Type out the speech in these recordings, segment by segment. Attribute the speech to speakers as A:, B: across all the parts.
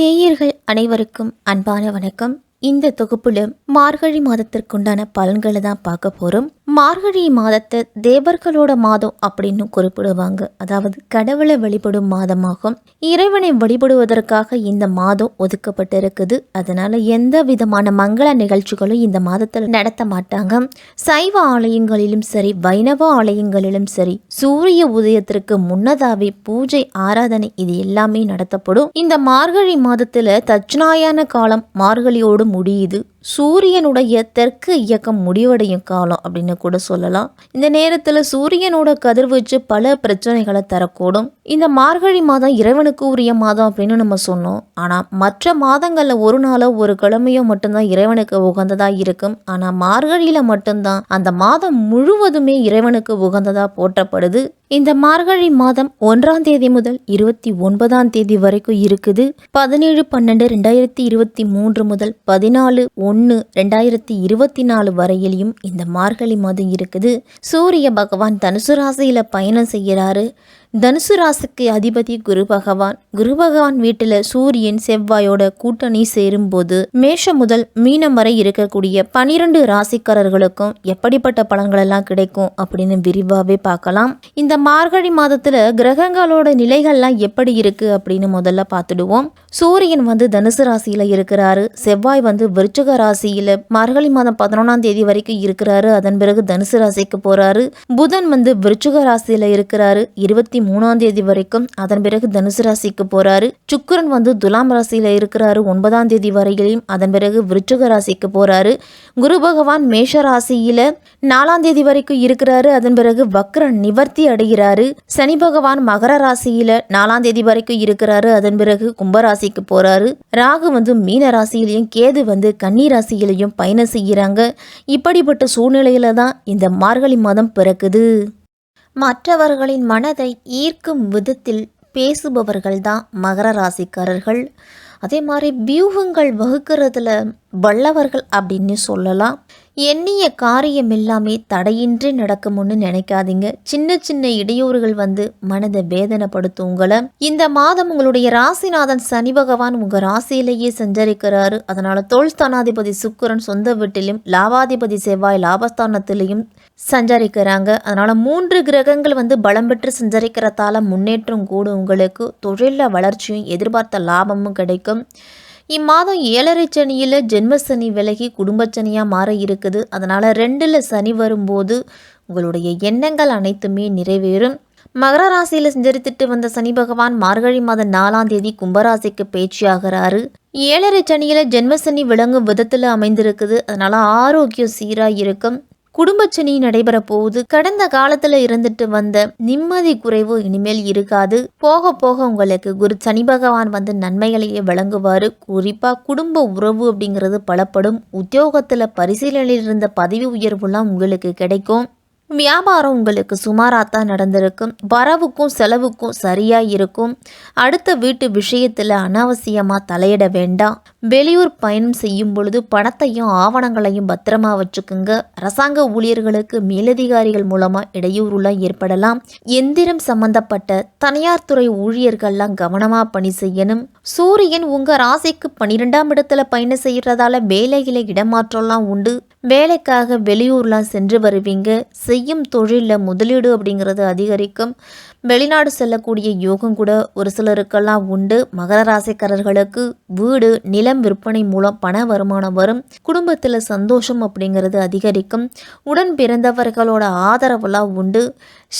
A: நேயர்கள் அனைவருக்கும் அன்பான வணக்கம். இந்த தொகுப்புல மார்கழி மாதத்திற்குண்டான பலன்களை தான் பார்க்க போறோம். மார்கழி மாதத்தை தேவர்களோட மாதம் அப்படின்னு குறிப்பிடுவாங்க. அதாவது கடவுளை வழிபடும் மாதமாகும். இறைவனை வழிபடுவதற்காக இந்த மாதம் ஒதுக்கப்பட்டிருக்குது. அதனால எந்த விதமான மங்கள நிகழ்ச்சிகளும் இந்த மாதத்தில் நடத்த மாட்டாங்க. சைவ ஆலயங்களிலும் சரி, வைணவ ஆலயங்களிலும் சரி, சூரிய உதயத்திற்கு முன்னதாவே பூஜை, ஆராதனை இது எல்லாமே நடத்தப்படும். இந்த மார்கழி மாதத்துல தட்சிணாயன காலம் மார்கழியோடு முடியுது. சூரியனுடைய தெற்கு இயக்கம் முடிவடையும் காலம் அப்படின்னு கூட சொல்லலாம். இந்த நேரத்தில் சூரியனோட கதிர்வீச்சு பல பிரச்சனைகளை தரக்கூடும். இந்த மார்கழி மாதம் இறைவனுக்கு உரிய மாதம் அப்படின்னு நம்ம சொன்னோம். ஆனால் மற்ற மாதங்களில் ஒரு நாளோ ஒரு கிழமையோ மட்டும்தான் இறைவனுக்கு உகந்ததாக இருக்கும். ஆனால் மார்கழியில் மட்டும்தான் அந்த மாதம் முழுவதுமே இறைவனுக்கு உகந்ததாக போற்றப்படுது. இந்த மார்கழி மாதம் 1ஆம் தேதி முதல் 29ஆம் தேதி வரைக்கும் இருக்குது. 17/12/2023 முதல் 14/1/2024 வரையிலையும் இந்த மார்கழி மாதம் இருக்குது. சூரிய பகவான் தனுசு ராசியில பயணம் செய்கிறாரு. தனுசு ராசிக்கு அதிபதி குரு பகவான். குரு பகவான் வீட்டில் சூரியன் செவ்வாயோட கூட்டணி சேரும்போது மேஷம் முதல் மீனம் வரை இருக்கக்கூடிய 12 ராசிக்காரர்களுக்கும் எப்படிப்பட்ட பலன்கள் எல்லாம் கிடைக்கும் அப்படின்னு விரிவாகவே பார்க்கலாம். இந்த மார்கழி மாதத்துல கிரகங்களோட நிலைகள்லாம் எப்படி இருக்கு அப்படின்னு முதல்ல பார்த்துடுவோம். சூரியன் தனுசு ராசியில இருக்கிறாரு. செவ்வாய் விருச்சிக ராசியில மார்கழி மாதம் 11ஆம் தேதி வரைக்கும் இருக்கிறாரு. அதன் பிறகு தனுசு ராசிக்கு போறாரு. புதன் விருச்சிக ராசியில இருக்கிறாரு 23ஆம் தேதி வரைக்கும். அதன் பிறகு தனுசு ராசிக்கு போறாரு. சுக்கிரன் துலாம் ராசியில இருக்கிறாரு 9ஆம் தேதி வரையிலும். அதன் பிறகு விருச்சிக ராசிக்கு போறாரு. குரு பகவான் மேஷ ராசியில 4ஆம் தேதி வரைக்கும் இருக்கிறாரு. அதன் பிறகு வக்ர நிவர்த்தி அடைகிறாரு. சனி பகவான் மகர ராசியில 4ஆம் தேதி வரைக்கும் இருக்கிறாரு. அதன் பிறகு கும்பராசிக்கு போறாரு. ராகு மீன ராசியிலையும் கேது கன்னி ராசியிலையும் பயணம் செய்கிறாங்க. இப்படிப்பட்ட சூழ்நிலையில தான் இந்த மார்கழி மாதம் பிறக்குது. மற்றவர்களின் மனதை ஈர்க்கும் விதத்தில் பேசுபவர்கள் தான் மகர ராசிக்காரர்கள். அதே மாதிரி வியூகங்கள் வகுக்கிறதுல வல்லவர்கள் அப்படின்னு சொல்லலாம். எண்ணிய காரியம் எல்லாமே தடையின்றி நடக்கும்னு நினைக்காதீங்க. சின்ன சின்ன இடையூறுகள் மனதை வேதனைப்படுத்தும் உங்களை. இந்த மாதம் உங்களுடைய ராசிநாதன் சனி பகவான் உங்க ராசியிலேயே சஞ்சரிக்கிறாரு. அதனால தொழில் ஸ்தானாதிபதி சுக்கிரன் சொந்த வீட்டிலும், லாபாதிபதி செவ்வாய் லாபஸ்தானத்திலையும் சஞ்சரிக்கிறாங்க. அதனால 3 கிரகங்கள் பலம் பெற்று சஞ்சரிக்கிறதால முன்னேற்றம் கூடும். உங்களுக்கு தொழிலில் வளர்ச்சியும் எதிர்பார்த்த லாபமும் கிடைக்கும். இம்மாதம் 7.5 சனியில் ஜென்மசனி விலகி குடும்பச்சனியாக மாற இருக்குது. அதனால் 2ல் சனி வரும்போது உங்களுடைய எண்ணங்கள் அனைத்துமே நிறைவேறும். மகர ராசியில் சஞ்சரித்துட்டு வந்த சனி பகவான் மார்கழி மாதம் 4ஆம் தேதி கும்பராசிக்கு பேச்சியாகிறாரு. 7.5 சனியில் ஜென்மசனி விளங்கும் விதத்தில் அமைந்திருக்குது. அதனால் ஆரோக்கியம் சீராக இருக்கும். குடும்பச்சனி நடைபெற போகுது. கடந்த காலத்துல இருந்துட்டு வந்த நிம்மதி குறைவு இனிமேல் இருக்காது. போக போக உங்களுக்கு குரு சனி பகவான் நன்மைகளையே வழங்குவாரு. குறிப்பா குடும்ப உறவு அப்படிங்கிறது பலப்படும். உத்தியோகத்துல பரிசீலனையில் இருந்த பதவி உயர்வுலாம் உங்களுக்கு கிடைக்கும். வியாபாரம் உங்களுக்கு சுமாராத்தான் நடந்திருக்கும். வரவுக்கும் செலவுக்கும் சரியா இருக்கும். அடுத்த வீட்டு விஷயத்துல அனாவசியமா தலையிட வேண்டாம். வெளியூர் பயணம் செய்யும் பொழுது பணத்தையும் ஆவணங்களையும் பத்திரமா வச்சுக்குங்க. அரசாங்க ஊழியர்களுக்கு மேலதிகாரிகள் மூலமா இடையூறுலாம் ஏற்படலாம். எந்திரம் சம்பந்தப்பட்ட தனியார் துறை ஊழியர்கள்லாம் கவனமா பணி செய்யணும். சூரியன் உங்க ராசிக்கு 12ஆம் இடத்துல பயணம் செய்யறதால வேலையில இடமாற்றம்லாம் உண்டு. வேலைக்காக வெளியூர்லாம் சென்று வருவீங்க. செய்யும் தொழிலில் முதலீடு அப்படிங்கிறது அதிகரிக்கும். வெளிநாடு செல்லக்கூடிய யோகம் கூட ஒரு சிலருக்கெல்லாம் உண்டு. மகர ராசிக்காரர்களுக்கு வீடு, நிலம் விற்பனை மூலம் பண வருமானம் வரும். குடும்பத்தில் சந்தோஷம் அப்படிங்கிறது அதிகரிக்கும். உடன் பிறந்தவர்களோட ஆதரவெல்லாம் உண்டு.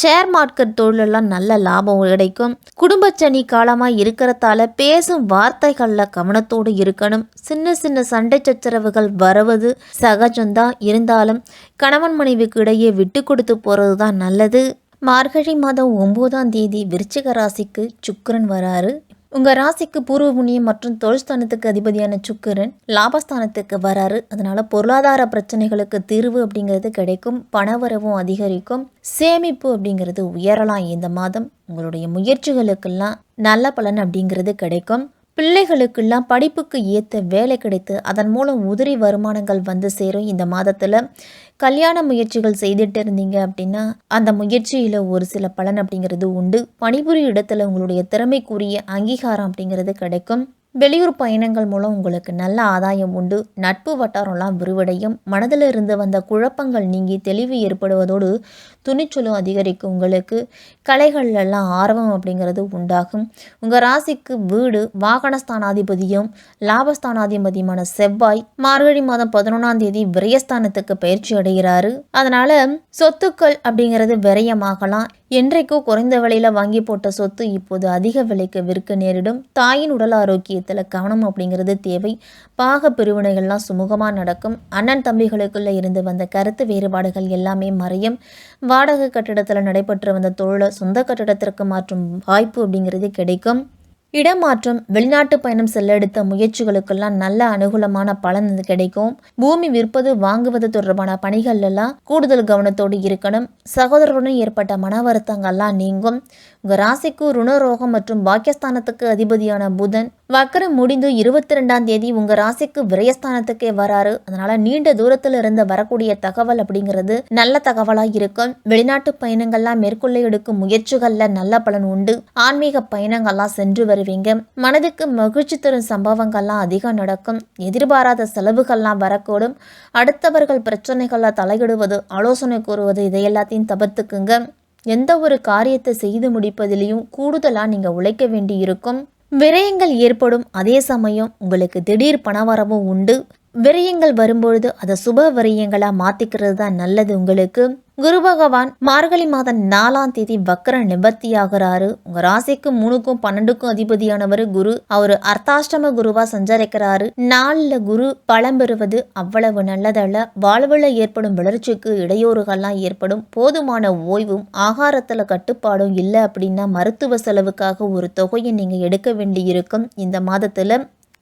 A: ஷேர் மார்க்கெட் தொழிலெல்லாம் நல்ல லாபம் கிடைக்கும். குடும்பச்சனி காலமாக இருக்கிறதால பேசும் வார்த்தைகளில் கவனத்தோடு இருக்கணும். சின்ன சின்ன சண்டை சச்சரவுகள் வருவது சகஜம்தான். இருந்தாலும் கணவன் மனைவிக்கு இடையே விட்டு கொடுத்து போகிறது தான் நல்லது. மார்கழி மாதம் 9ஆம் தேதி விருச்சிக ராசிக்கு சுக்கிரன் வராரு. உங்கள் ராசிக்கு பூர்வ புண்ணியம் மற்றும் தொழில் ஸ்தானத்துக்கு அதிபதியான சுக்கிரன் லாபஸ்தானத்துக்கு வராரு. அதனால பொருளாதார பிரச்சனைகளுக்கு தீர்வு அப்படிங்கிறது கிடைக்கும். பணவரவும் அதிகரிக்கும். சேமிப்பு அப்படிங்கிறது உயரலாம். இந்த மாதம் உங்களுடைய முயற்சிகளுக்கெல்லாம் நல்ல பலன் அப்படிங்கிறது கிடைக்கும். பிள்ளைகளுக்கெல்லாம் படிப்புக்கு ஏற்ற வேலை கிடைத்து அதன் மூலம் உதிரி வருமானங்கள் சேரும். இந்த மாதத்தில் கல்யாண முயற்சிகள் செய்துட்டு இருந்தீங்க அப்படின்னா அந்த முயற்சியில் ஒரு சில பலன் அப்படிங்கிறது உண்டு. பணிபுரிய இடத்துல உங்களுடைய திறமைக்குரிய அங்கீகாரம் அப்படிங்கிறது கிடைக்கும். வெளியூர் பயணங்கள் மூலம் உங்களுக்கு நல்ல ஆதாயம் உண்டு. நட்பு வட்டாரம்லாம் விரிவடையும். மனதில் இருந்து வந்த குழப்பங்கள் நீங்கி தெளிவு ஏற்படுவதோடு துணிச்சலும் அதிகரிக்கும். உங்களுக்கு கலைகள்லாம் ஆர்வம் அப்படிங்கிறது உண்டாகும். உங்கள் ராசிக்கு வீடு வாகனஸ்தானாதிபதியும் லாபஸ்தானாதிபதியுமான செவ்வாய் மார்கழி மாதம் 11ஆம் தேதி விரயஸ்தானத்துக்கு பயிற்சி அடைகிறாரு. அதனால சொத்துக்கள் அப்படிங்கிறது விரயமாகலாம். என்றைக்கோ குறைந்த விலையில் வாங்கி போட்ட சொத்து இப்போது அதிக விலைக்கு விற்க நேரிடும். தாயின் உடல் ஆரோக்கியத்தில் கவனம் அப்படிங்கிறது தேவை. பாக பிரிவினைகள்லாம் சுமூகமாக நடக்கும். அண்ணன் தம்பிகளுக்குள்ளே இருந்து வந்த கருத்து வேறுபாடுகள் எல்லாமே மறையும். வாடகை கட்டிடத்தில் நடைபெற்று வந்த தொழிலை சொந்த கட்டிடத்திற்கு மாற்றும் வாய்ப்பு அப்படிங்கிறது கிடைக்கும். இடமாற்றம் வெளிநாட்டு பயணம் செல்ல எடுத்த முயற்சிகளுக்கெல்லாம் நல்ல அனுகூலமான பலன் கிடைக்கும். பூமி விற்பது வாங்குவது தொடர்பான பணிகள் எல்லாம் கூடுதல் கவனத்தோடு இருக்கணும். சகோதரருடன் ஏற்பட்ட மன வருத்தங்கள்லாம் நீங்கும். உங்க ராசிக்கு ருணரோகம் மற்றும் பாக்கியஸ்தானத்துக்கு அதிபதியான புதன் வக்கரம் முடிந்து 22ஆம் தேதி உங்க ராசிக்கு விரயஸ்தானத்துக்கே வராரு. அதனால நீண்ட தூரத்துல இருந்து வரக்கூடிய தகவல் அப்படிங்கிறது நல்ல தகவலா இருக்கும். வெளிநாட்டு பயணங்கள்லாம் மேற்கொள்ள எடுக்கும் முயற்சிகள்ல நல்ல பலன் உண்டு. ஆன்மீக பயணங்கள்லாம் சென்று வருவீங்க. மனதுக்கு மகிழ்ச்சி தரும் சம்பவங்கள்லாம் அதிகம் நடக்கும். எதிர்பாராத செலவுகள்லாம் வரக்கூடும். அடுத்தவர்கள் பிரச்சனைகள்ல தலையிடுவது ஆலோசனை கூறுவது இதை எல்லாத்தையும் தவிர்த்துக்குங்க. எந்த ஒரு காரியத்தை செய்து முடிப்பதிலையும் கூடுதலா நீங்க உழைக்க வேண்டி இருக்கும். விரயங்கள் ஏற்படும். அதே சமயம் உங்களுக்கு திடீர் பணவரவும் உண்டு. விரயங்கள் வரும்பொழுது அதை சுப விரயங்களா மாத்திக்கிறது தான் நல்லது. உங்களுக்கு குரு பகவான் மார்கழி மாதம் 4ஆம் தேதி வக்கர நிவர்த்தி ஆகிறாரு. உங்க ராசிக்கு 3க்கும் 12க்கும் அதிபதியானவர் குரு. அவரு அர்த்தாஷ்டம குருவா சஞ்சரிக்கிறாரு. 4ல் குரு பலம் பெறுவது அவ்வளவு நல்லதல்ல. வாழ்வில் ஏற்படும் வளர்ச்சிக்கு இடையூறுகள்லாம் ஏற்படும். போதுமான ஓய்வும் ஆகாரத்துல கட்டுப்பாடும் இல்லை அப்படின்னா மருத்துவ செலவுக்காக ஒரு தொகையை நீங்க எடுக்க வேண்டி இருக்கும். இந்த மாதத்துல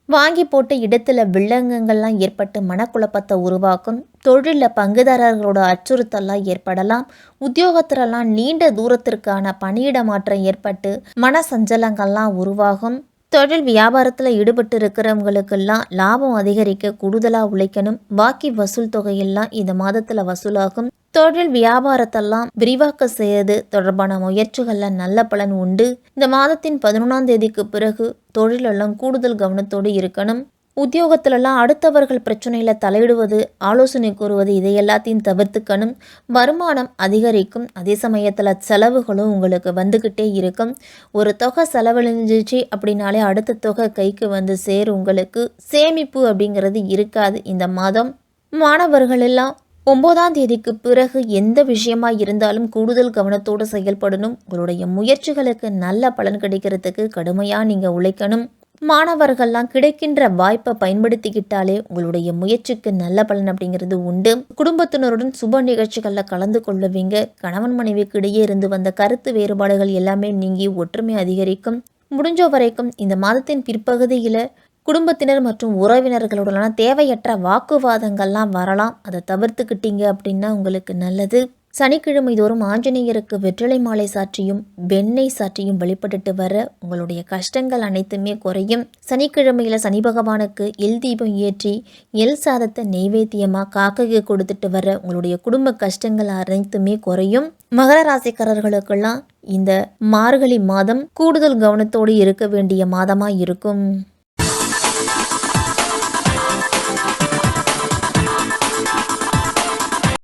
A: வாங்கி போட்ட இடத்துல வில்லங்கங்கள்லாம் ஏற்பட்டு மனக்குழப்பத்தை உருவாக்கும். தொழிலில் பங்குதாரர்களோட அச்சுறுத்தல்லாம் ஏற்படலாம். உத்தியோகத்திலலாம் நீண்ட தூரத்திற்கான பணியிட மாற்றம் ஏற்பட்டு மன சஞ்சலங்கள்லாம் உருவாகும். தொழில் வியாபாரத்தில் ஈடுபட்டு இருக்கிறவங்களுக்கெல்லாம் லாபம் அதிகரிக்க கூடுதலாக உழைக்கணும். பாக்கி வசூல் தொகையெல்லாம் இந்த மாதத்தில் வசூலாகும். தொழில் வியாபாரத்தெல்லாம் விரிவாக்க செய்வது தொடர்பான முயற்சிகளில் நல்ல பலன் உண்டு. இந்த மாதத்தின் 11ஆம் தேதிக்கு பிறகு தொழிலெல்லாம் கூடுதல் கவனத்தோடு இருக்கணும். உத்தியோகத்திலலாம் அடுத்தவர்கள் பிரச்சனையில தலையிடுவது ஆலோசனை கூறுவது இதை எல்லாத்தையும் தவிர்த்துக்கணும். வருமானம் அதிகரிக்கும். அதே சமயத்தில் செலவுகளும் உங்களுக்கு வந்துக்கிட்டே இருக்கும். ஒரு தொகை செலவழிஞ்சிச்சு அப்படின்னாலே அடுத்த தொகை கைக்கு வந்து சேரும். உங்களுக்கு சேமிப்பு அப்படிங்கிறது இருக்காது. இந்த மாதம் மாணவர்கள் எல்லாம் 9ஆம் தேதிக்கு பிறகு எந்த விஷயமா இருந்தாலும் கூடுதல் கவனத்தோடு செயல்படணும். உங்களுடைய முயற்சிகளுக்கு நல்ல பலன் கிடைக்கிறதுக்கு கடுமையாக நீங்கள் உழைக்கணும். மாணவர்கள்லாம் கிடைக்கின்ற வாய்ப்பை பயன்படுத்திக்கிட்டாலே உங்களுடைய முயற்சிக்கு நல்ல பலன் அப்படிங்கிறது உண்டு. குடும்பத்தினருடன் சுப நிகழ்ச்சிகளில் கலந்து கொள்ளுவீங்க. கணவன் மனைவிக்கு இடையே இருந்து வந்த கருத்து வேறுபாடுகள் எல்லாமே நீங்கி ஒற்றுமை அதிகரிக்கும். முடிஞ்ச வரைக்கும் இந்த மாதத்தின் பிற்பகுதியில் குடும்பத்தினர் மற்றும் உறவினர்களுடனான தேவையற்ற வாக்குவாதங்கள்லாம் வரலாம். அதை தவிர்த்துக்கிட்டீங்க அப்படின்னா உங்களுக்கு நல்லது. சனிக்கிழமை தோறும் ஆஞ்சநேயருக்கு வெற்றிலை மாலை சாற்றியும் வெண்ணெய் சாற்றியும் வழிபட்டுட்டு வர உங்களுடைய கஷ்டங்கள் அனைத்துமே குறையும். சனிக்கிழமையில் சனி பகவானுக்கு எல் தீபம் ஏற்றி எல் சாதத்தை நெய்வேத்தியமாக காக்கைக்கு கொடுத்துட்டு வர உங்களுடைய குடும்ப கஷ்டங்கள் அனைத்துமே குறையும். மகர ராசிக்காரர்களுக்கெல்லாம் இந்த மார்கழி மாதம் கூடுதல் கவனத்தோடு இருக்க வேண்டிய மாதமாக இருக்கும்.